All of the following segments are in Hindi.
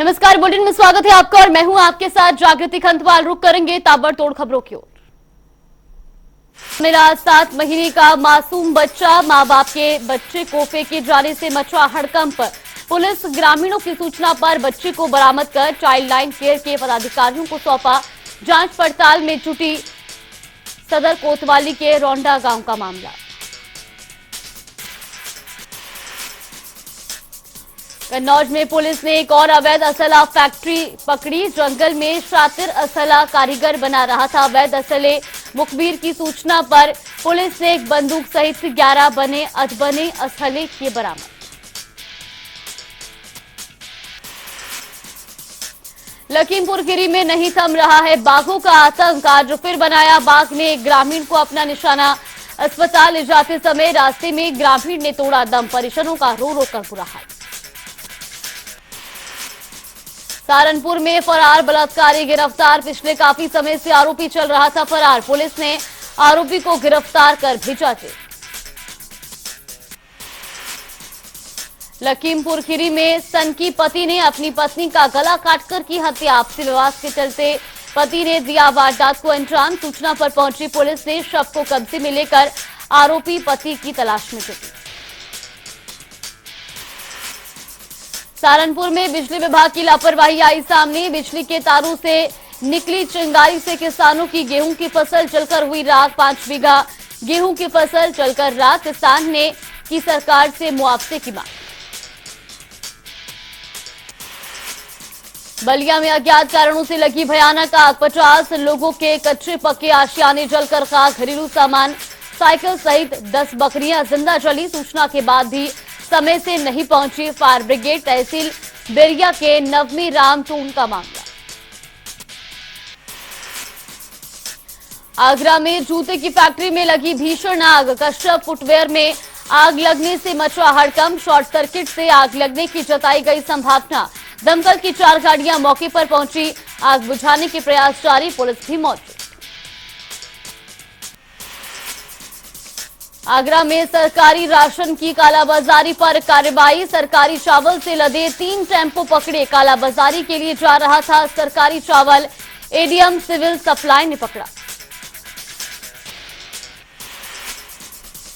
नमस्कार, बुलेटिन में स्वागत है आपका और मैं हूं आपके साथ जागृति खंतवाल। रुक करेंगे ताबड़तोड़ खबरों की ओर। मेरा 7 महीने का मासूम बच्चा, मां बाप के बच्चे को फेंके जाने से मचा हड़कंप। पुलिस ग्रामीणों की सूचना पर बच्चे को बरामद कर चाइल्ड लाइन केयर के पदाधिकारियों को सौंपा। जांच पड़ताल में जुटी सदर कोतवाली के रौंडा गांव का मामला। कन्नौज में पुलिस ने एक और अवैध असला फैक्ट्री पकड़ी। जंगल में शातिर असला कारीगर बना रहा था अवैध असले। मुखबिर की सूचना पर पुलिस ने एक बंदूक सहित 11 बने अधबने असले किए बरामद। लखीमपुर खीरी में नहीं थम रहा है बाघों का आतंक। आज फिर बनाया बाघ ने एक ग्रामीण को अपना निशाना। अस्पताल ले जाते समय रास्ते में ग्रामीण ने तोड़ा दम। परिजनों का रो रो कर बुरा हाल। सहारनपुर में फरार बलात्कारी गिरफ्तार। पिछले काफी समय से आरोपी चल रहा था फरार। पुलिस ने आरोपी को गिरफ्तार कर भेजा जेल। लखीमपुर खीरी में सनकी पति ने अपनी पत्नी का गला काटकर की हत्या। आपसी विवाद के चलते पति ने दिया वारदात को अंजाम। सूचना पर पहुंची पुलिस ने शव को कब्जे में लेकर आरोपी पति की तलाश में जुटी। सहारनपुर में बिजली विभाग की लापरवाही आई सामने। बिजली के तारों से निकली चिंगारी से किसानों की गेहूं की फसल जलकर हुई राख। 5 बीघा गेहूं की फसल जलकर राख। किसान ने की सरकार से मुआवजे की मांग। बलिया में अज्ञात कारणों से लगी भयानक आग। 50 लोगों के कच्चे पक्के आशियाने जलकर खाक। घरेलू सामान साइकिल सहित 10 बकरियां जिंदा जली। सूचना के बाद भी समय से नहीं पहुंची फायर ब्रिगेड। तहसील बेरिया के नवमी राम टून का मामला। आगरा में जूते की फैक्ट्री में लगी भीषण आग। कश्यप फुटवेयर में आग लगने से मचा हड़कंप। शॉर्ट सर्किट से आग लगने की जताई गई संभावना। दमकल की 4 गाड़ियां मौके पर पहुंची। आग बुझाने के प्रयास जारी। पुलिस भी मौजूद। आगरा में सरकारी राशन की कालाबाजारी पर कार्रवाई। सरकारी चावल से लदे 3 टेम्पो पकड़े। कालाबाजारी के लिए जा रहा था सरकारी चावल। एडीएम सिविल सप्लाई ने पकड़ा।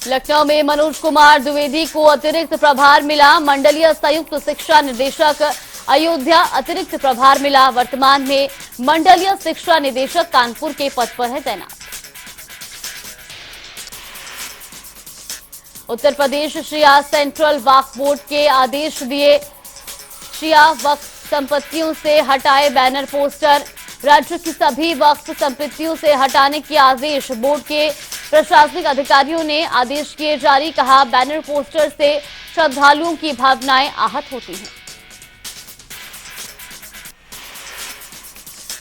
लखनऊ में मनोज कुमार द्विवेदी को अतिरिक्त प्रभार मिला। मंडलीय संयुक्त शिक्षा निदेशक अयोध्या अतिरिक्त प्रभार मिला। वर्तमान में मंडलीय शिक्षा निदेशक कानपुर के पद पर है तैनात। उत्तर प्रदेश शिया सेंट्रल वक्फ बोर्ड के आदेश दिए। शिया वक्फ संपत्तियों से हटाए बैनर पोस्टर। राज्य की सभी वक्फ संपत्तियों से हटाने के आदेश। बोर्ड के प्रशासनिक अधिकारियों ने आदेश किए जारी। कहा बैनर पोस्टर से श्रद्धालुओं की भावनाएं आहत होती हैं।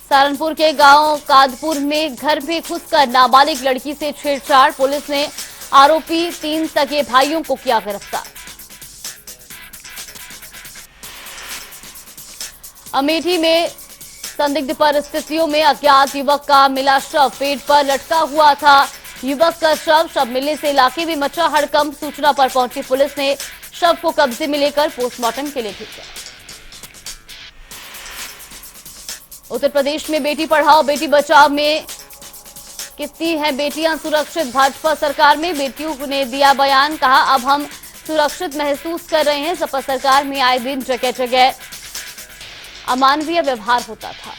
सहारनपुर के गांव कादपुर में घर में घुसकर नाबालिग लड़की से छेड़छाड़। पुलिस ने आरोपी 3 सगे भाइयों को किया गिरफ्तार। अमेठी में संदिग्ध परिस्थितियों में अज्ञात युवक का मिला शव। पेट पर लटका हुआ था युवक का शव मिलने से इलाके में मचा हड़कंप। सूचना पर पहुंची पुलिस ने शव को कब्जे में लेकर पोस्टमार्टम के लिए भेजा। उत्तर प्रदेश में बेटी पढ़ाओ बेटी बचाओ में कितनी हैं बेटियां सुरक्षित। भाजपा सरकार में बेटियों ने दिया बयान। कहा अब हम सुरक्षित महसूस कर रहे हैं। सपा सरकार में आए दिन जगह जगह अमानवीय व्यवहार होता था।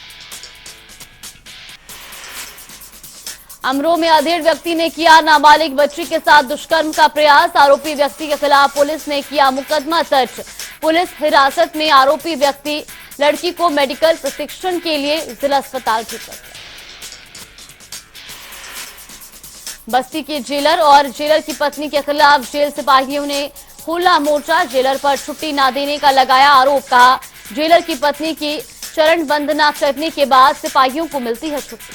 अमरोह में अधेड़ व्यक्ति ने किया नाबालिग बच्ची के साथ दुष्कर्म का प्रयास। आरोपी व्यक्ति के खिलाफ पुलिस ने किया मुकदमा दर्ज। पुलिस हिरासत में आरोपी व्यक्ति लड़की को मेडिकल प्रशिक्षण के लिए जिला अस्पताल भेजा। बस्ती के जेलर और जेलर की पत्नी के खिलाफ जेल सिपाहियों ने खोला मोर्चा। जेलर पर छुट्टी न देने का लगाया आरोप। कहा जेलर की पत्नी की चरण वंदना करने के बाद सिपाहियों को मिलती है छुट्टी।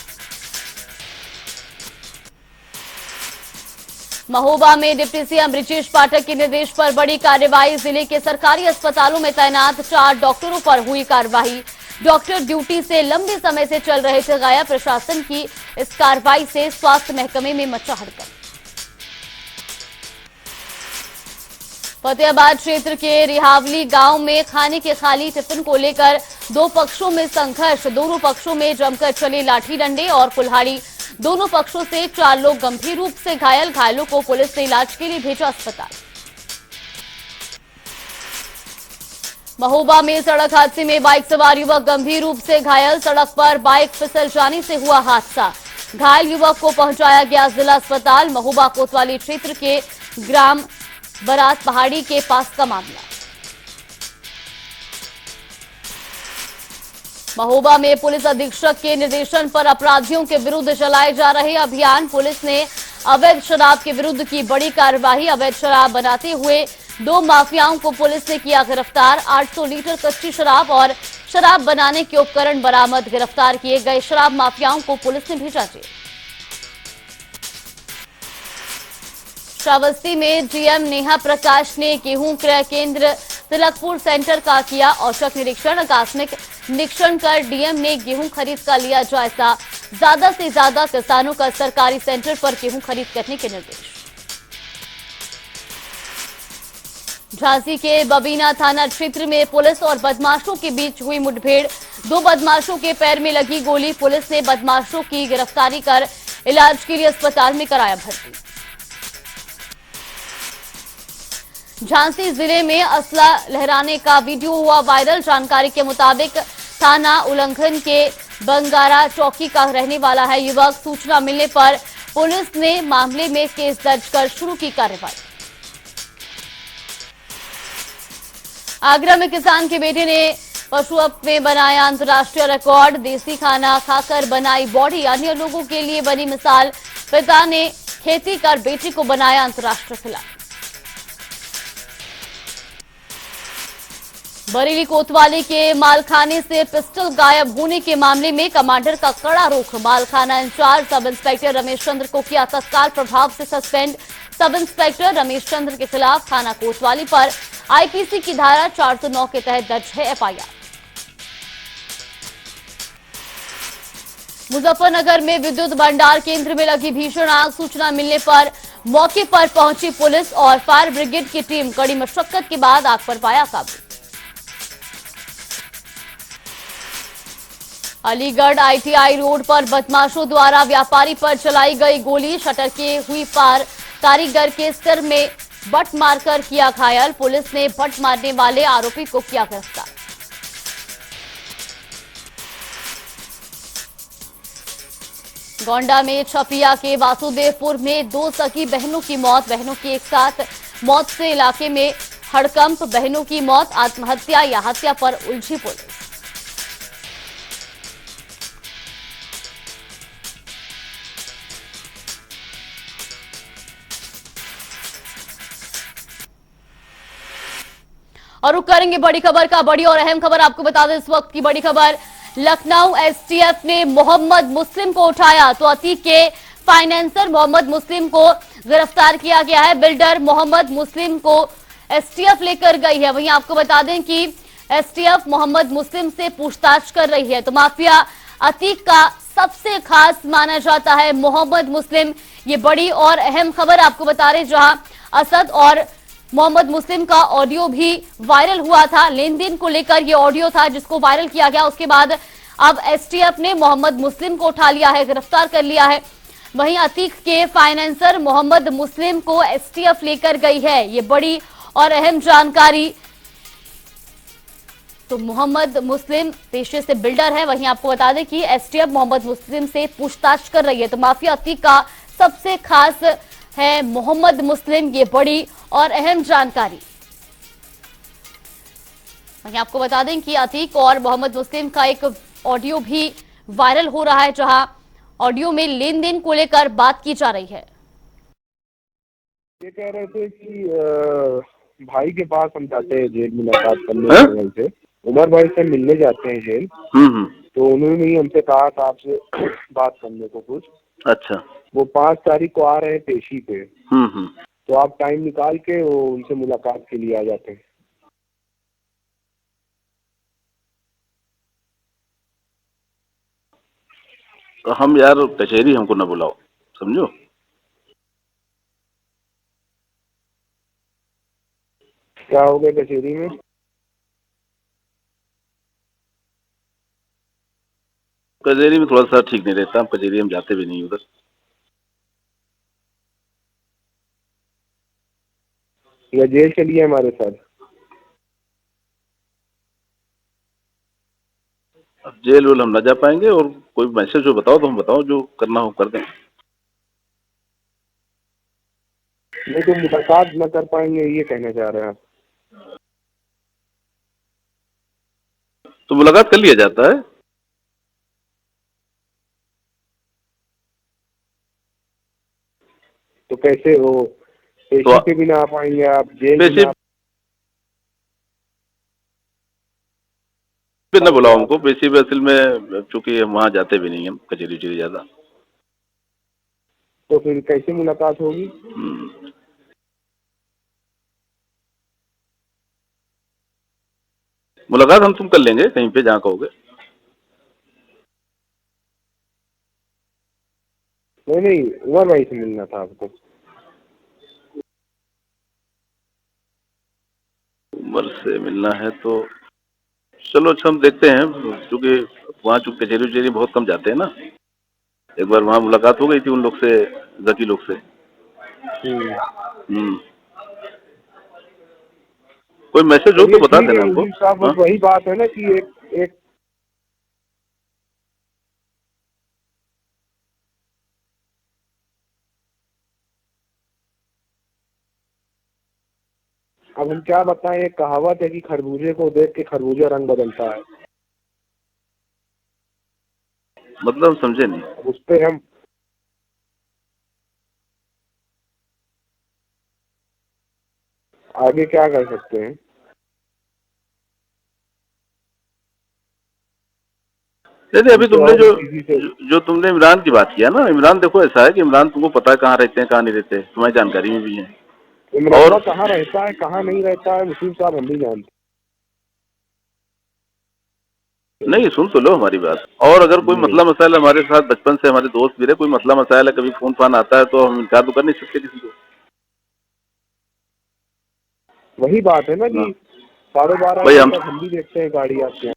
महोबा में डिप्टी सीएम ब्रिजेश पाठक के निर्देश पर बड़ी कार्रवाई। जिले के सरकारी अस्पतालों में तैनात 4 डॉक्टरों पर हुई कार्रवाई। डॉक्टर ड्यूटी से लंबे समय से चल रहे थे गायब। प्रशासन की इस कार्रवाई से स्वास्थ्य महकमे में मचा हड़कंप। फतेहाबाद क्षेत्र के रिहावली गांव में खाने के खाली टिफिन को लेकर दो पक्षों में संघर्ष, दोनों पक्षों में जमकर चले लाठी डंडे और कुल्हाड़ी। दोनों पक्षों से 4 लोग गंभीर रूप से घायल। घायलों को पुलिस ने इलाज के लिए भेजा अस्पताल। महोबा में सड़क हादसे में बाइक सवार युवक गंभीर रूप से घायल। सड़क पर बाइक फिसल जाने से हुआ हादसा। घायल युवक को पहुंचाया गया जिला अस्पताल। महोबा कोतवाली क्षेत्र के ग्राम बरात पहाड़ी के पास का मामला। महोबा में पुलिस अधीक्षक के निर्देशन पर अपराधियों के विरुद्ध चलाए जा रहे अभियान। पुलिस ने अवैध शराब के विरुद्ध की बड़ी कार्रवाई। अवैध शराब बनाते हुए 2 माफियाओं को पुलिस ने किया गिरफ्तार। 800 लीटर कच्ची शराब और शराब बनाने के उपकरण बरामद। गिरफ्तार किए गए शराब माफियाओं को पुलिस ने भेजा जेल। श्रावस्ती में डीएम नेहा प्रकाश ने गेहूं क्रय केंद्र तिलकपुर सेंटर का किया औचक निरीक्षण। आकस्मिक निरीक्षण कर डीएम ने गेहूं खरीद का लिया जायजा। ज्यादा से ज्यादा किसानों का सरकारी सेंटर पर गेहूं खरीद करने के निर्देश। झांसी के बबीना थाना क्षेत्र में पुलिस और बदमाशों के बीच हुई मुठभेड़। 2 बदमाशों के पैर में लगी गोली। पुलिस ने बदमाशों की गिरफ्तारी कर इलाज के लिए अस्पताल में कराया भर्ती। झांसी जिले में असला लहराने का वीडियो हुआ वायरल। जानकारी के मुताबिक थाना उल्लंघन के बंगारा चौकी का रहने वाला है युवक। सूचना मिलने पर पुलिस ने मामले में केस दर्ज कर शुरू की कार्रवाई। आगरा में किसान के बेटे ने पशुअप में बनाया अंतर्राष्ट्रीय रिकॉर्ड। देसी खाना खाकर बनाई बॉडी। अन्य लोगों के लिए बनी मिसाल। पिता ने खेती कर बेटे को बनाया अंतर्राष्ट्रीय खिलाड़ी। बरेली कोतवाली के मालखाने से पिस्टल गायब होने के मामले में कमांडर का कड़ा रुख। मालखाना in charge sub inspector Ramesh Chandra को किया तत्काल प्रभाव से suspend. Sub inspector Ramesh Chandra के खिलाफ थाना कोतवाली पर आईपीसी की धारा 409 के तहत दर्ज है एफआईआर। मुजफ्फरनगर में विद्युत भंडार केंद्र में लगी भीषण आग। सूचना मिलने पर मौके पर पहुंची पुलिस और फायर ब्रिगेड की टीम। कड़ी मशक्कत के बाद आग पर पाया काबू। अलीगढ़ आईटीआई रोड पर बदमाशों द्वारा व्यापारी पर चलाई गई गोली। शटर के हुई पार। कारीगर के सिर में बट मारकर किया घायल। पुलिस ने बट मारने वाले आरोपी को किया गिरफ्तार। गोंडा में छपिया के वासुदेवपुर में 2 सगी बहनों की मौत। बहनों की एक साथ मौत से इलाके में हड़कंप। बहनों की मौत आत्महत्या या हत्या पर उलझी पुलिस। और रुक करेंगे बड़ी खबर का। बड़ी और अहम खबर आपको बता दें, इस वक्त की बड़ी खबर। लखनऊ एसटीएफ ने मोहम्मद मुस्लिम को उठाया तो अतीक के फाइनेंसर मोहम्मद मुस्लिम को गिरफ्तार किया गया है। बिल्डर मोहम्मद मुस्लिम को एसटीएफ लेकर गई है। वहीं आपको बता दें कि एसटीएफ मोहम्मद मुस्लिम से पूछताछ कर रही है। तो माफिया अतीक का सबसे खास माना जाता है मोहम्मद मुस्लिम। ये बड़ी और अहम खबर आपको बता रहे, जहां असद और मोहम्मद मुस्लिम का ऑडियो भी वायरल हुआ था। लेन देन को लेकर यह ऑडियो था जिसको वायरल किया गया। उसके बाद अब एसटीएफ ने मोहम्मद मुस्लिम को उठा लिया है, गिरफ्तार कर लिया है। वहीं अतीक के फाइनेंसर मोहम्मद मुस्लिम को एसटीएफ लेकर गई है। ये बड़ी और अहम जानकारी। तो मोहम्मद मुस्लिम पेशे से बिल्डर है। वहीं आपको बता दें कि एसटीएफ मोहम्मद मुस्लिम से पूछताछ कर रही है। तो माफिया अतीक का सबसे खास है मोहम्मद मुस्लिम। ये बड़ी और अहम जानकारी। वहीं आपको बता दें कि अतीक और मोहम्मद मुस्लिम का एक ऑडियो भी वायरल हो रहा है, जहां ऑडियो में लेन देन को लेकर बात की जा रही है। ये कह रहे थे कि भाई के पास हम जाते हैं जेल मुलाकात करने से, उमर भाई से मिलने जाते हैं जेल। तो उन्होंने ही हमसे कहा था आपसे बात करने को कुछ। अच्छा, वो 5 तारीख को आ रहे हैं पेशी पे। तो आप टाइम निकाल के वो उनसे मुलाकात के लिए आ जाते हैं। तो हम यार कचहरी हमको ना बुलाओ, समझो। क्या हो गया कचहरी में? कचहरी में थोड़ा सा ठीक नहीं रहता, हम कचहरी हम जाते भी नहीं उधर। या जेल चलिए हमारे साथ। अब जेल वेल हम ना जा पाएंगे, और कोई मैसेज हो बताओ तो हम बताओ, जो करना हो कर दें। नहीं तो मुलाकात न कर पाएंगे, ये कहना चाह रहे हैं आप? तो मुलाकात कर लिया जाता है। तो कैसे हो, पेशी तो पे भी ना आ पाएंगे आप, जेल भी पेशी ना पे न बुलाओ हमको, पेशी पे असल में चूंकि हम वहाँ जाते भी नहीं, हम कचहरी उचहरी ज्यादा। तो फिर कैसे मुलाकात होगी? मुलाकात हम तुम कर लेंगे कहीं पे जहाँ कहोगे। नहीं, उमर भाई से मिलना था आपको। उमर से मिलना है तो चलो, अच्छा हम देखते हैं, क्योंकि वहाँ चूंकि कचहरी उचहरी बहुत कम जाते हैं ना। एक बार वहाँ मुलाकात हो गई थी उन लोग से, जकी लोग से। कोई मैसेज हो तो चलिए बता ठीक देना है हमको। मुजीब साहब, हाँ? बस वही बात है ना कि एक अब हम क्या बताएं, एक कहावत है कि खरबूजे को देख के खरबूजा रंग बदलता है। मतलब समझे नहीं। अब उस पे हम आगे क्या कर सकते हैं? नहीं नहीं, अभी हमसे तुमने और जो तेजी से जो तुमने इमरान की बात किया ना, इमरान देखो ऐसा है कि इमरान तुमको पता है कहाँ रहते हैं कहाँ नहीं रहते, तुम्हारी जानकारी में भी है। इमरान और कहाँ रहता है कहाँ नहीं रहता है मुसीब साहब हम भी जानते नहीं, सुन तो लो हमारी बात। और अगर कोई हैं। मसला मसाइल हमारे साथ बचपन से हमारे दोस्त भी रहे, कोई मसला मसाइल है, कभी फोन फान आता है तो हम इनकार तो कर नहीं सकते किसी को। वही बात है ना हाँ। कि 12:30 भाई बजे हम तक हम भी देखते हैं गाड़ी आपके यहाँ।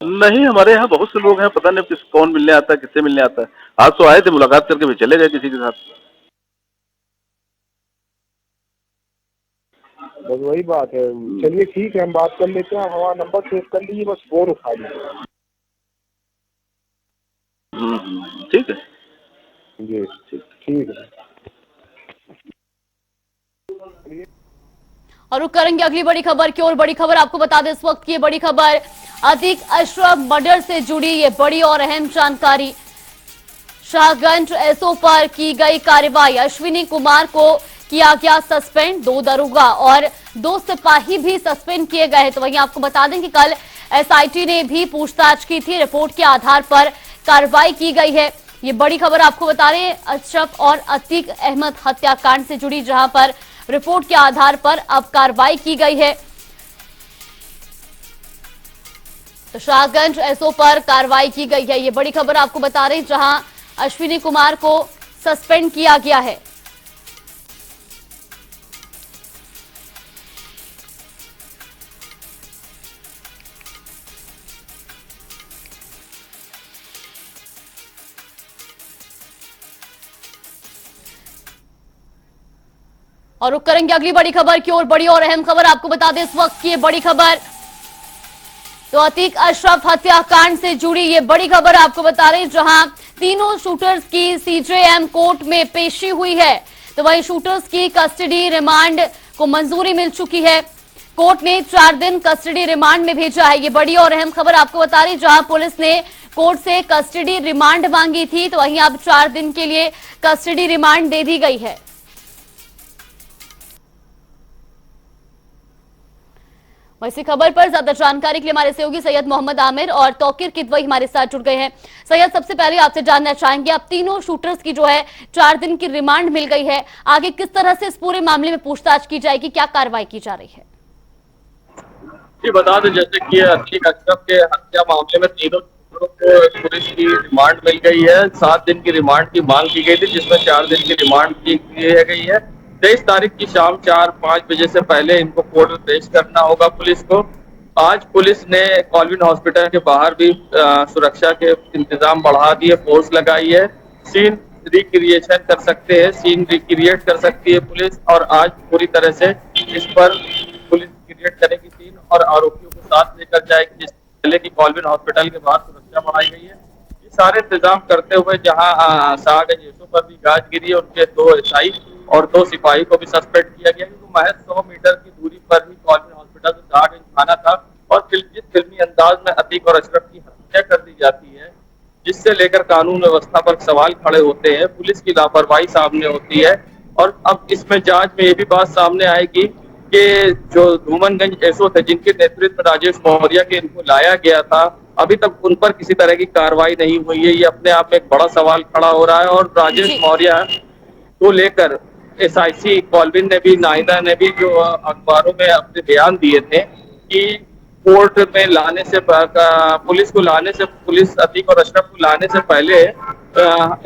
नहीं, हमारे यहाँ बहुत से लोग हैं, पता नहीं किस कौन मिलने आता है, किससे मिलने आता है। आज तो आए थे, मुलाकात करके भी चले गए किसी के साथ। बस वही बात है। चलिए ठीक है, हम बात कर लेते हैं। आप हमारा नंबर सेव कर लीजिए, बस फोन उठा लीजिए। ठीक है। जी ठीक है। और रुक करेंगे अगली बड़ी खबर की ओर। बड़ी खबर आपको बता दें, इस वक्त की ये बड़ी खबर, अतीक अशरफ मर्डर से जुड़ी ये बड़ी और अहम जानकारी। शाहगंज एसओ पर की गई कार्रवाई, अश्विनी कुमार को किया गया सस्पेंड, 2 दरोगा और 2 सिपाही भी सस्पेंड किए गए हैं। तो वहीं आपको बता दें कि कल एसआईटी ने भी पूछताछ की थी, रिपोर्ट के आधार पर कार्रवाई की गई है। ये बड़ी खबर आपको बता रहे हैं अशरफ और अतीक अहमद हत्याकांड से जुड़ी, जहां पर रिपोर्ट के आधार पर अब कार्रवाई की गई है। तो शाहगंज एसओ पर कार्रवाई की गई है, ये बड़ी खबर आपको बता रहे हैं, जहां अश्विनी कुमार को सस्पेंड किया गया है। और रुक करेंगे अगली बड़ी खबर की ओर। बड़ी और अहम खबर आपको बता दें, इस वक्त की ये बड़ी खबर, तो अतीक अशरफ हत्याकांड से जुड़ी ये बड़ी खबर आपको बता रहे हैं, जहां तीनों शूटर्स की सीजेएम कोर्ट में पेशी हुई है। तो वहीं शूटर्स की कस्टडी रिमांड को मंजूरी मिल चुकी है। कोर्ट ने 4 दिन कस्टडी रिमांड में भेजा है। ये बड़ी और अहम खबर आपको बता रही, जहां पुलिस ने कोर्ट से कस्टडी रिमांड मांगी थी, तो वहीं अब 4 दिन के लिए कस्टडी रिमांड दे दी गई है। इसी खबर पर ज्यादा जानकारी के लिए हमारे सहयोगी सैयद मोहम्मद आमिर और तौकीर किदवई हमारे साथ जुड़ गए हैं। सैयद, सबसे पहले आपसे जानना चाहेंगे, अब तीनों शूटर्स की जो है 4 दिन की रिमांड मिल गई है, आगे किस तरह से इस पूरे मामले में पूछताछ की जाएगी, क्या कार्रवाई की जा रही है? जी बता दें, जैसे कि अतीक अशरफ के हत्या मामले में तीनों शूटरों को पुलिस की रिमांड मिल गई है। 7 दिन की रिमांड की मांग की गई थी, जिसमें 4 दिन की रिमांड की गई है। 23 तारीख की शाम 4-5 बजे से पहले इनको कोर्ट में पेश करना होगा पुलिस को। आज पुलिस ने कॉल्विन हॉस्पिटल के बाहर भी सुरक्षा के इंतजाम बढ़ा दिए, फोर्स लगाई है। सीन रिक्रिएशन कर सकते हैं, सीन रिक्रिएट कर सकती है पुलिस, और आज पूरी तरह से इस पर पुलिस क्रिएट करेगी सीन और आरोपियों को साथ लेकर जाएगी। जिस पहले की कॉल्विन हॉस्पिटल के बाहर सुरक्षा बढ़ाई गई है। ये सारे इंतजाम करते हुए जहां शाहगंज एसओ पर भी गाज गिरी है, उनके 2 एसआई और 2 सिपाही को भी सस्पेंड किया गया, क्योंकि महज 100 मीटर की दूरी पर ही कॉल्विन हॉस्पिटल से शाहगंज थाना था। और जिस फिल्मी अंदाज में अतीक और अशरफ की हत्या कर दी जाती है, जिससे लेकर कानून व्यवस्था पर सवाल खड़े होते हैं, पुलिस की लापरवाही सामने होती है। और अब इसमें जांच में ये भी बात सामने आएगी कि जो धूमनगंज एसओ थे, जिनके नेतृत्व में राजेश मौर्य के इनको लाया गया था, अभी तक उन पर किसी तरह की कार्रवाई नहीं हुई है। ये अपने आप में एक बड़ा सवाल खड़ा हो रहा है। और राजेश मौर्य को लेकर एसआईसी कॉल्विन ने भी, नाइदा ने भी जो अखबारों में अपने बयान दिए थे कि कोर्ट में लाने से, पुलिस को लाने से, पुलिस अतीक और अशरफ को लाने से पहले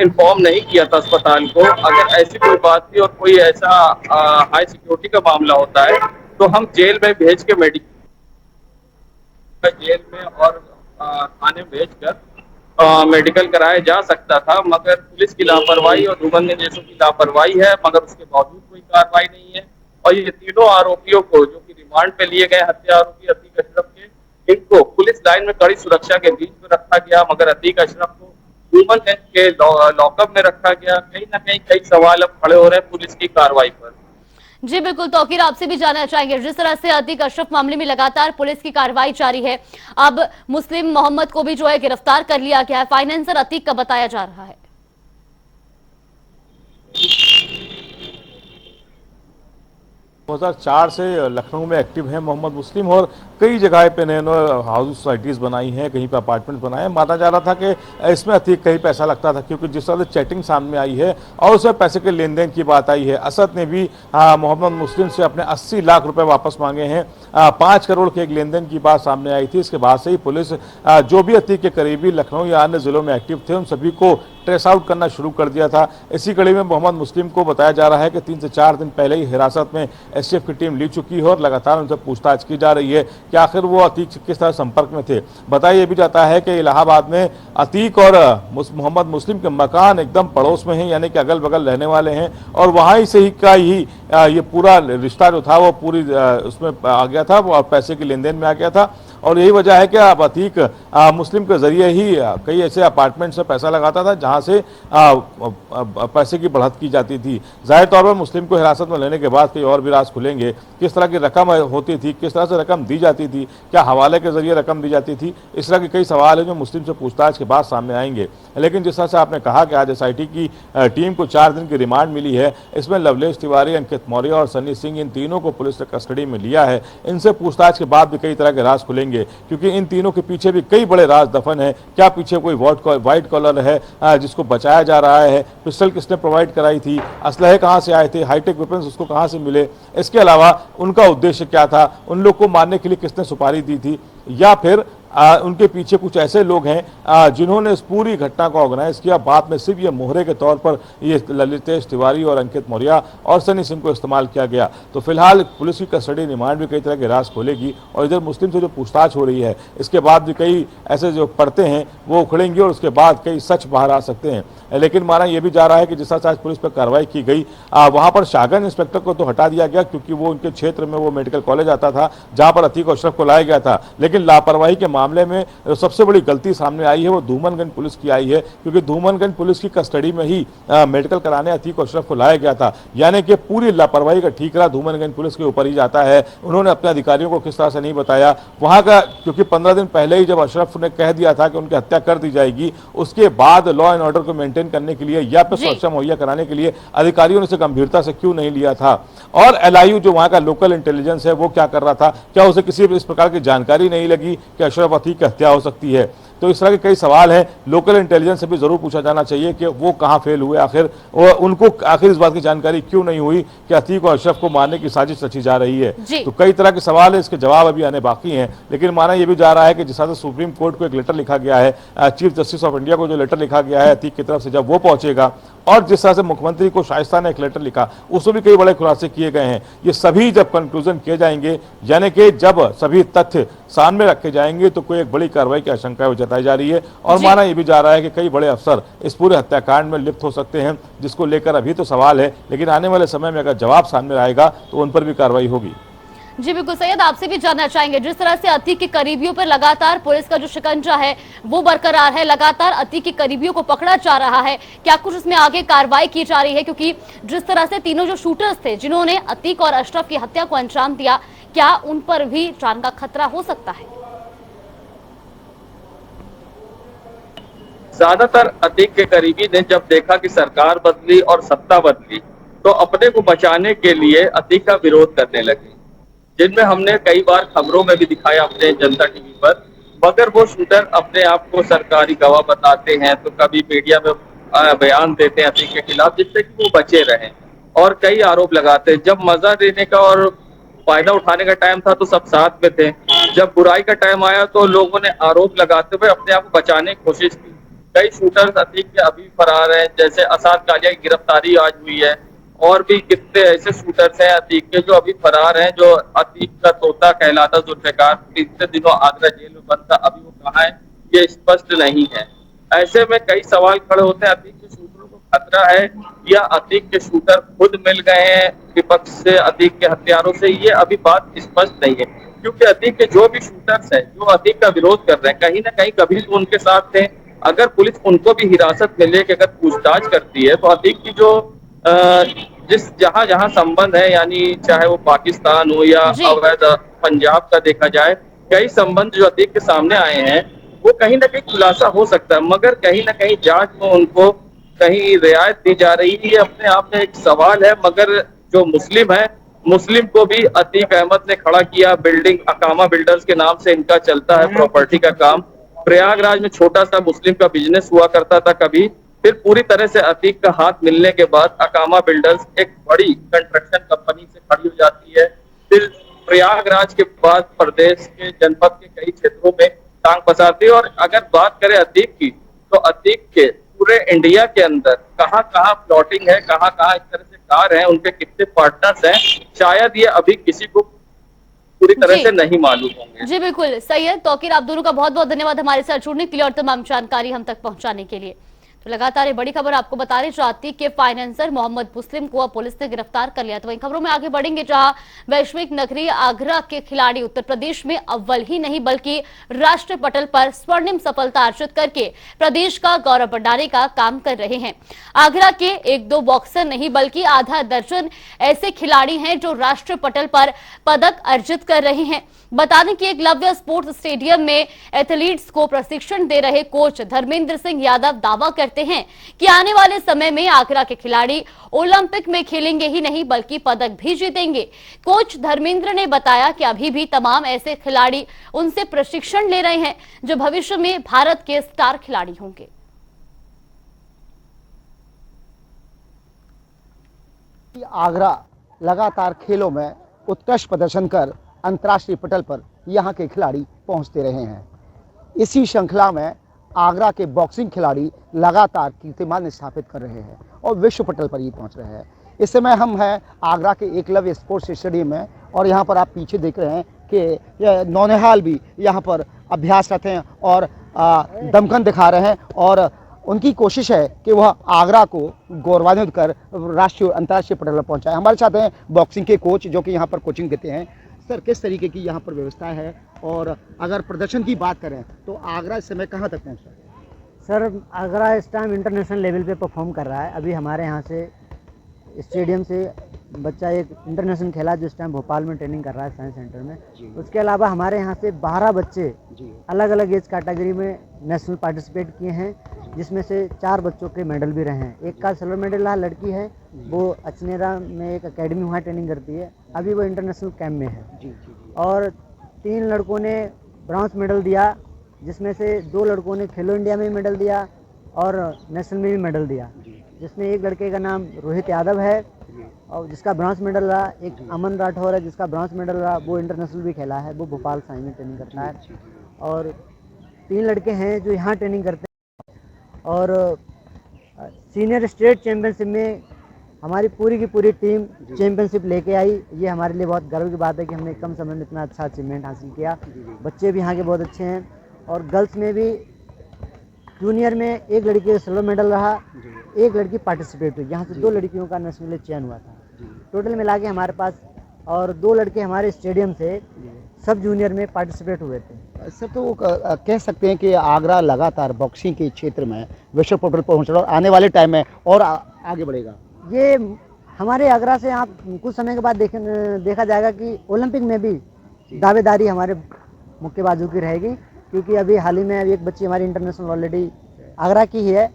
इन्फॉर्म नहीं किया था अस्पताल को। अगर ऐसी कोई बात थी और कोई ऐसा हाई सिक्योरिटी का मामला होता है तो हम जेल में भेज के जेल में और थाने में भेजकर मेडिकल कराया जा सकता था, मगर पुलिस की लापरवाही और धूमनगंज एसओ की लापरवाही है, मगर उसके बावजूद कोई कार्रवाई नहीं है। और ये तीनों आरोपियों को जो कि रिमांड पे लिए गए, हत्या आरोपी अतीक अशरफ के, इनको पुलिस लाइन में कड़ी सुरक्षा के बीच में रखा गया, मगर अतीक अशरफ को धूमनगंज के लॉकअप में रखा गया। कहीं ना कहीं कई सवाल अब खड़े हो रहे हैं पुलिस की कार्रवाई पर। जी बिल्कुल, तौकीर आपसे भी जानना चाहेंगे, जिस तरह से अतीक अशरफ मामले में लगातार पुलिस की कार्रवाई जारी है, अब मुस्लिम मोहम्मद को भी जो है गिरफ्तार कर लिया गया है, फाइनेंसर अतीक का बताया जा रहा है। 2004 से लखनऊ में एक्टिव हैं मोहम्मद मुस्लिम और कई जगह पे नए हाउस सोसाइटीज़ बनाई हैं, कहीं पे अपार्टमेंट बनाए हैं। माना जा रहा था कि इसमें अतीक कहीं पैसा लगता था, क्योंकि जिस तरह से चैटिंग सामने आई है और उसमें पैसे के लेन देन की बात आई है। असद ने भी मोहम्मद मुस्लिम से अपने 80 लाख रुपए वापस मांगे हैं। 5 करोड़ के एक लेन देन की बात सामने आई थी। इसके बाद से ही पुलिस जो भी अतीक के करीबी लखनऊ या अन्य जिलों में एक्टिव थे, उन सभी को ट्रेस आउट करना शुरू कर दिया था। इसी कड़ी में मोहम्मद मुस्लिम को बताया जा रहा है कि 3 से 4 दिन पहले ही हिरासत में एसटीएफ की टीम ली चुकी है और लगातार उनसे पूछताछ की जा रही है कि आखिर वो अतीक से किस तरह संपर्क में थे। बताया ये भी जाता है कि इलाहाबाद में अतीक और मोहम्मद मुस्लिम के मकान एकदम पड़ोस में हैं, यानी कि अगल बगल रहने वाले हैं, और वहाँ से ही ये पूरा रिश्ता जो था वो पूरी उसमें आ गया था और पैसे के लेन देन में आ गया था। और यही वजह है कि अब अतीक मुस्लिम के जरिए ही कई ऐसे अपार्टमेंट्स में पैसा लगाता था जहां से पैसे की बढ़त की जाती थी। जाहिर तौर पर मुस्लिम को हिरासत में लेने के बाद कई और भी राज खुलेंगे, किस तरह की रकम होती थी, किस तरह से रकम दी जाती थी, क्या हवाले के जरिए रकम दी जाती थी, इस तरह के कई सवाल हैं जो मुस्लिम से पूछताछ के बाद सामने आएंगे। लेकिन जिस तरह से आपने कहा कि आज एसआईटी की टीम को 4 दिन की रिमांड मिली है, इसमें लवलेश तिवारी, अंकित मौर्य और सन्नी सिंह, इन तीनों को पुलिस ने कस्टडी में लिया है। इनसे पूछताछ के बाद भी कई तरह के राज खुलेंगे, क्योंकि इन तीनों के पीछे भी कई बड़े राज दफन है। क्या पीछे कोई व्हाइट कॉलर है जिसको बचाया जा रहा है? पिस्टल किसने प्रोवाइड कराई थी? असलहे कहां से आए थे? हाईटेक वेपन्स उसको कहां से मिले? इसके अलावा उनका उद्देश्य क्या था? उन लोग को मारने के लिए किसने सुपारी दी थी? या फिर उनके पीछे कुछ ऐसे लोग हैं जिन्होंने इस पूरी घटना को ऑर्गेनाइज किया, बाद में सिर्फ ये मोहरे के तौर पर ये ललितेश तिवारी और अंकित मौर्य और सनी सिंह को इस्तेमाल किया गया। तो फिलहाल पुलिस की कस्टडी रिमांड भी कई तरह के राज खोलेगी और इधर मुस्लिम से जो पूछताछ हो रही है, इसके बाद भी कई ऐसे जो पड़ते हैं वो उखड़ेंगे और उसके बाद कई सच बाहर आ सकते हैं। लेकिन माना यह भी जा रहा है कि जिस तरह से आज पुलिस पर कार्रवाई की गई, वहां पर शाहगंज इंस्पेक्टर को तो हटा दिया गया क्योंकि वो उनके क्षेत्र में वो मेडिकल कॉलेज आता था जहां पर अतीक और अशरफ को लाया गया था। लेकिन लापरवाही के मामले में सबसे बड़ी गलती सामने आई है वो धूमनगंज पुलिस की आई है, क्योंकि धूमनगंज पुलिस की कस्टडी में ही मेडिकल कराने अतीक और अशरफ को लाया गया था। यानी कि पूरी लापरवाही का ठीकरा धूमनगंज पुलिस के ऊपर ही जाता है। उन्होंने अपने अधिकारियों को किस तरह से नहीं बताया वहां का, क्योंकि 15 दिन पहले ही जब अशरफ ने कह दिया था कि उनकी हत्या कर दी जाएगी, उसके बाद लॉ एंड ऑर्डर को मेंटेन करने के लिए या फिर सुरक्षा मुहैया कराने के लिए अधिकारियों ने इसे गंभीरता से क्यों नहीं लिया था? और एलआईयू जो वहां का लोकल इंटेलिजेंस है वो क्या कर रहा था? क्या उसे किसी इस प्रकार की जानकारी नहीं लगी कि अशरफ अतीक की हत्या हो सकती है? तो इस तरह के कई सवाल हैं। लोकल इंटेलिजेंस से भी जरूर पूछा जाना चाहिए कि वो कहाँ फेल हुए, आखिर उनको आखिर इस बात की जानकारी क्यों नहीं हुई कि अतीक और अशरफ को मारने की साजिश रची जा रही है। तो कई तरह के सवाल है, इसके जवाब अभी आने बाकी हैं। लेकिन माना यह भी जा रहा है कि जिस तरह से सुप्रीम कोर्ट को एक लेटर लिखा गया है, चीफ जस्टिस ऑफ इंडिया को जो लेटर लिखा गया है अतीक की तरफ से, जब वो पहुंचेगा, और जिस तरह से मुख्यमंत्री को शाइस्ता ने एक लेटर लिखा, उसमें भी कई बड़े खुलासे किए गए हैं। ये सभी जब कंक्लूजन किए जाएंगे, यानी कि जब सभी तथ्य सामने रखे जाएंगे, तो कोई एक बड़ी कार्रवाई की आशंका वो जताई जा रही है। और माना यह भी जा रहा है कि कई बड़े अफसर इस पूरे हत्याकांड में लिप्त हो सकते हैं, जिसको लेकर अभी तो सवाल है, लेकिन आने वाले समय में अगर जवाब सामने आएगा तो उन पर भी कार्रवाई होगी। जी बिल्कुल सैयद, आपसे भी जानना चाहेंगे, जिस तरह से अतीक के करीबियों पर लगातार पुलिस का जो शिकंजा है वो बरकरार है, लगातार अतीक के करीबियों को पकड़ा जा रहा है, क्या कुछ इसमें आगे कार्रवाई की जा रही है? क्योंकि जिस तरह से तीनों जो शूटर्स थे जिन्होंने अतीक और अशरफ की हत्या को अंजाम दिया, क्या उन पर भी जान का खतरा हो सकता है? ज्यादातर अतीक के करीबी ने जब देखा कि सरकार बदली और सत्ता बदली, तो अपने को बचाने के लिए अतीक का विरोध करने लगे, जिनमें हमने कई बार खबरों में भी दिखाया अपने जनता टीवी पर। मगर वो शूटर अपने आप को सरकारी गवाह बताते हैं, तो कभी मीडिया में बयान देते हैं अतीक के खिलाफ, जिससे कि वो बचे रहें, और कई आरोप लगाते हैं। जब मजा लेने का और फायदा उठाने का टाइम था तो सब साथ में थे, जब बुराई का टाइम आया तो लोगों ने आरोप लगाते हुए अपने आप को बचाने की कोशिश की। कई शूटर्स अतीक के अभी फरार हैं, जैसे असाद कालिया की गिरफ्तारी आज हुई है, और भी कितने ऐसे शूटर्स हैं अतीक के जो अभी फरार हैं। जो अतीक का तोता कहलाता जुल्फिकार, पिछले दिनों आगरा जेल में बंद था, अभी वो कहाँ है ये स्पष्ट नहीं है। ऐसे में कई सवाल खड़े होते हैं, अतीक के शूटरों को खतरा है या अतीक के शूटर खुद मिल गए हैं विपक्ष से, अतीक के हथियारों से, ये अभी बात स्पष्ट नहीं है। क्योंकि अतीक के जो भी शूटर्स हैं जो अतीक का विरोध कर रहे हैं, कहीं ना कहीं कभी तो उनके साथ थे। अगर पुलिस उनको भी हिरासत में लेके अगर पूछताछ करती है, तो अतीक की जो जिस जहां जहां संबंध है, यानी चाहे वो पाकिस्तान हो या अवैध पंजाब का देखा जाए, कई संबंध जो अतीक के सामने आए हैं, वो कहीं ना कहीं खुलासा हो सकता है। मगर कहीं ना कहीं जांच में उनको कहीं रियायत दी जा रही है, ये अपने आप में एक सवाल है। मगर जो मुस्लिम है, मुस्लिम को भी अतीक अहमद ने खड़ा किया। बिल्डिंग अकामा बिल्डर्स के नाम से इनका चलता है प्रॉपर्टी का काम। प्रयागराज में छोटा सा मुस्लिम का बिजनेस हुआ करता था कभी, फिर पूरी तरह से अतीक का हाथ मिलने के बाद अकामा बिल्डर्स एक बड़ी कंस्ट्रक्शन कंपनी से खड़ी हो जाती है। फिर प्रयागराज के बाद प्रदेश के जनपद के कई क्षेत्रों में टांग पसारती है। और अगर बात करें अतीक की, तो अतीक के पूरे इंडिया के अंदर कहाँ कहाँ प्लॉटिंग है, कहाँ कहाँ इस तरह से कार है, उनके कितने पार्टनर्स हैं, शायद ये अभी किसी को पूरी तरह से नहीं मालूम होंगे। जी बिल्कुल सैयद, तौकीर, आप दोनों का बहुत बहुत धन्यवाद हमारे साथ जुड़ने के लिए और तमाम जानकारी हम तक पहुंचाने के लिए। तो लगातार ये बड़ी खबर आपको बता रहे, अतीक के फाइनेंसर मोहम्मद मुस्लिम को अब पुलिस ने गिरफ्तार कर लिया। तो वहीं खबरों में आगे बढ़ेंगे, जहां वैश्विक नगरी आगरा के खिलाड़ी उत्तर प्रदेश में अव्वल ही नहीं बल्कि राष्ट्रीय पटल पर स्वर्णिम सफलता अर्जित करके प्रदेश का गौरव बढ़ाने का काम कर रहे हैं। आगरा के एक दो बॉक्सर नहीं बल्कि आधा दर्जन ऐसे खिलाड़ी हैं जो राष्ट्रीय पटल पर पदक अर्जित कर रहे हैं। बता दें कि एकलव्य स्पोर्ट्स स्टेडियम में एथलीट्स को प्रशिक्षण दे रहे कोच धर्मेंद्र सिंह यादव दावा करते हैं कि आने वाले समय में आगरा के खिलाड़ी ओलंपिक में खेलेंगे ही नहीं बल्कि पदक भी जीतेंगे। कोच धर्मेंद्र ने बताया कि अभी भी तमाम ऐसे खिलाड़ी उनसे प्रशिक्षण ले रहे हैं जो भविष्य में भारत के स्टार खिलाड़ी होंगे। आगरा लगातार खेलों में उत्कृष्ट प्रदर्शन कर अंतर्राष्ट्रीय पटल पर यहां के खिलाड़ी पहुंचते रहे हैं। इसी श्रृंखला में आगरा के बॉक्सिंग खिलाड़ी लगातार कीर्तिमान स्थापित कर रहे हैं और विश्व पटल पर ही पहुंच रहे हैं। इस समय हम हैं आगरा के एकलव्य स्पोर्ट्स स्टेडियम में और यहां पर आप पीछे देख रहे हैं कि नौनिहाल भी यहां पर अभ्यासरत हैं और दमखम दिखा रहे हैं और उनकी कोशिश है कि वह आगरा को गौरवान्वित कर राष्ट्रीय और अंतर्राष्ट्रीय पटल पर पहुंचाए। हमारे साथ हैं बॉक्सिंग के कोच जो कि यहाँ पर कोचिंग देते हैं। सर, किस तरीके की यहाँ पर व्यवस्था है और अगर प्रदर्शन की बात करें तो आगरा इस समय कहाँ तक पहुँचा है? सर, आगरा इस टाइम इंटरनेशनल लेवल पे परफॉर्म कर रहा है। अभी हमारे यहाँ से स्टेडियम से बच्चा एक इंटरनेशनल खेला जो इस टाइम भोपाल में ट्रेनिंग कर रहा है साइंस सेंटर में। उसके अलावा हमारे यहाँ से 12 बच्चे अलग अलग एज कैटेगरी में नेशनल पार्टिसिपेट किए हैं, जिसमें से 4 बच्चों के मेडल भी रहे हैं। एक का सिल्वर मेडल रहा, लड़की है, वो अचनेरा में एक एकेडमी वहाँ ट्रेनिंग करती है, अभी वो इंटरनेशनल कैंप में है। और 3 लड़कों ने ब्रॉन्ज मेडल दिया जिसमें से 2 लड़कों ने खेलो इंडिया में भी मेडल दिया और नेशनल में भी मेडल दिया, जिसमें एक लड़के का नाम रोहित यादव है और जिसका ब्रॉन्ज मेडल रहा, एक अमन राठौर है जिसका ब्रॉन्ज मेडल रहा, वो इंटरनेशनल भी खेला है, वो भोपाल साई में ट्रेनिंग करता है। और 3 लड़के हैं जो यहाँ ट्रेनिंग करते हैं और सीनियर स्टेट चैम्पियनशिप में हमारी पूरी की पूरी टीम चैम्पियनशिप लेके आई। ये हमारे लिए बहुत गर्व की बात है कि हमने कम समय में इतना अच्छा अचीवमेंट हासिल किया। बच्चे भी यहाँ के बहुत अच्छे हैं और गर्ल्स में भी जूनियर में एक लड़की का सिल्वर मेडल रहा, एक लड़की पार्टिसिपेट हुई, यहाँ से 2 लड़कियों का नेशनल चयन हुआ था। टोटल मिला के हमारे पास और 2 लड़के हमारे स्टेडियम से सब जूनियर में पार्टिसिपेट हुए थे। सर तो कह सकते हैं कि आगरा लगातार बॉक्सिंग के क्षेत्र में विश्व पटल पहुंच रहा है और आने वाले टाइम में और आगे बढ़ेगा। ये हमारे आगरा से आप कुछ समय के बाद देखा जाएगा कि ओलंपिक में भी दावेदारी हमारे मुक्केबाजों की रहेगी, क्योंकि अभी हाल ही में एक बच्ची हमारी इंटरनेशनल ऑलरेडी आगरा की ही है,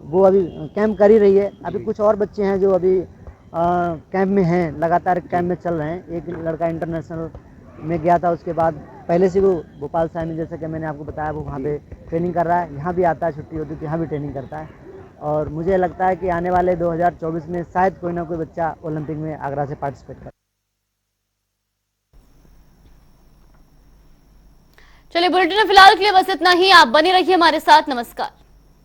वो अभी कैंप कर ही रही है। अभी कुछ और बच्चे हैं जो अभी कैंप में हैं, लगातार कैंप में चल रहे हैं। एक लड़का इंटरनेशनल में गया था, उसके बाद पहले से वो भोपाल साई में, जैसे कि मैंने आपको बताया, वो वहाँ पे ट्रेनिंग कर रहा है। यहाँ भी आता है, छुट्टी होती है तो यहाँ भी ट्रेनिंग करता है और मुझे लगता है कि आने वाले 2024 में शायद कोई ना कोई बच्चा ओलंपिक में आगरा से पार्टिसिपेट करे। चलिए, बुलेटिन में फिलहाल के लिए बस इतना ही। आप बने रहिए हमारे साथ। नमस्कार।